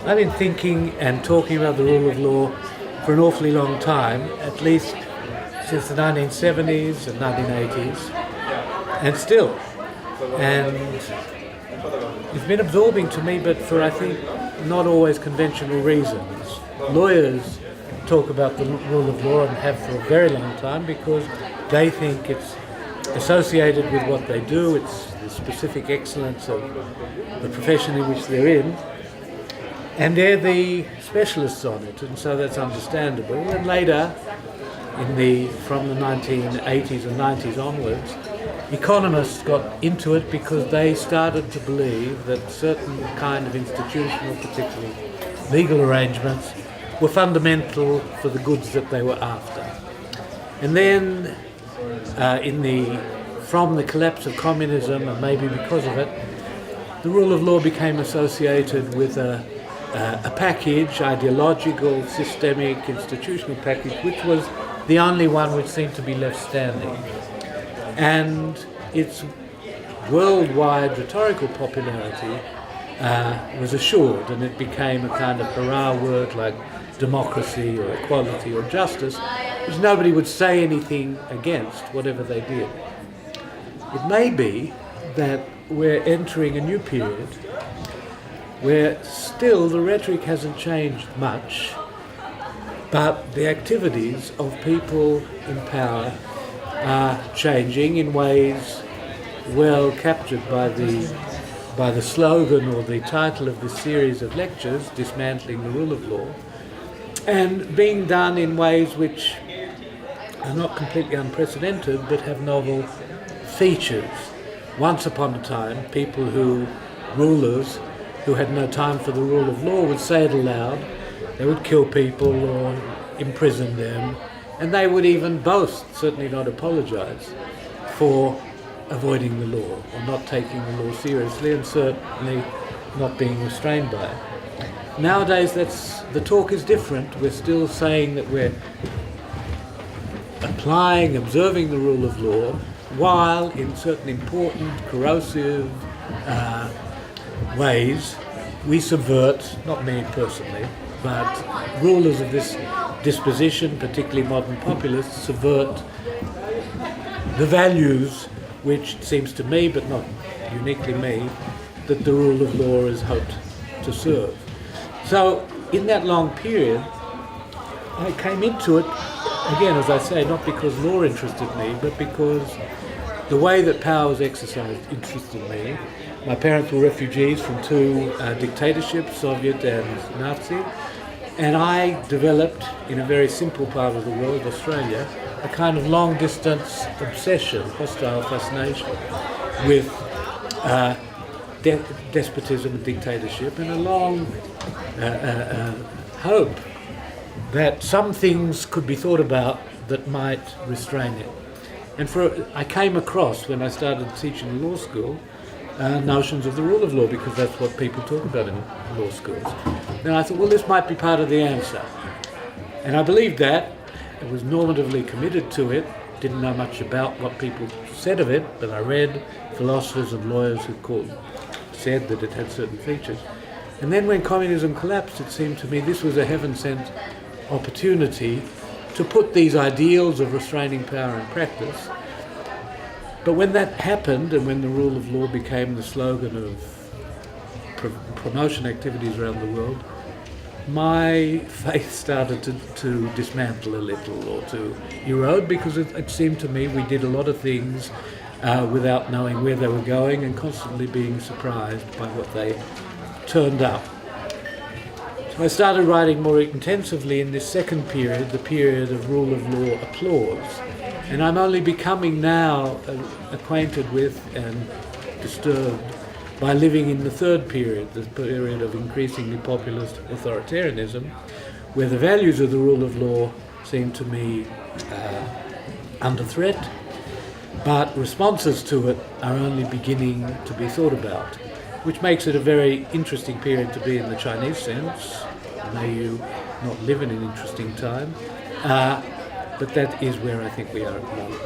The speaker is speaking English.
I've been thinking and talking about the rule of law for an awfully long time, at least since the 1970s and 1980s, and still. And it's been absorbing to me, but for, I think, not always conventional reasons. Lawyers talk about the rule of law and have for a very long time because they think it's associated with what they do, it's the specific excellence of the profession in which they're in, and they're the specialists on it, and so that's understandable. And later, from the 1980s and 90s onwards, economists got into it because they started to believe that certain kind of institutional, particularly legal arrangements, were fundamental for the goods that they were after. And then, from the collapse of communism, and maybe because of it, the rule of law became associated with a package, ideological, systemic, institutional package, which was the only one which seemed to be left standing. And its worldwide rhetorical popularity was assured, and it became a kind of hurrah word like democracy or equality or justice, which nobody would say anything against, whatever they did. It may be that we're entering a new period where still the rhetoric hasn't changed much, but the activities of people in power are changing in ways well captured by the slogan or the title of this series of lectures, Dismantling the Rule of Law, and being done in ways which are not completely unprecedented but have novel features. Once upon a time, rulers who had no time for the rule of law would say it aloud. They would kill people or imprison them, and they would even boast, certainly not apologize, for avoiding the law or not taking the law seriously, and certainly not being restrained by it. Nowadays, the talk is different. We're still saying that we're observing the rule of law, while in certain important, corrosive ways we subvert, not me personally, but rulers of this disposition, particularly modern populists, subvert the values which seems to me, but not uniquely me, that the rule of law is hoped to serve. So in that long period, I came into it, again, as I say, not because law interested me, but because the way that power was exercised interested me. My parents were refugees from two dictatorships, Soviet and Nazi, and I developed, in a very simple part of the world, Australia, a kind of long-distance obsession, hostile fascination with despotism and dictatorship, and a long hope that some things could be thought about that might restrain it. And I came across, when I started teaching in law school, notions of the rule of law, because that's what people talk about in law schools. And I thought, well, this might be part of the answer. And I believed that. I was normatively committed to it, didn't know much about what people said of it, but I read philosophers and lawyers who said that it had certain features. And then when communism collapsed, it seemed to me this was a heaven-sent opportunity to put these ideals of restraining power in practice. But when that happened, and when the rule of law became the slogan of promotion activities around the world, my faith started to dismantle a little, or to erode, because it seemed to me we did a lot of things without knowing where they were going and constantly being surprised by what they turned up. So I started writing more intensively in this second period, the period of rule of law applause. And I'm only becoming now acquainted with and disturbed by living in the third period, the period of increasingly populist authoritarianism, where the values of the rule of law seem to me under threat, but responses to it are only beginning to be thought about, which makes it a very interesting period to be in the Chinese sense. May you not live in an interesting time, but that is where I think we are at the moment.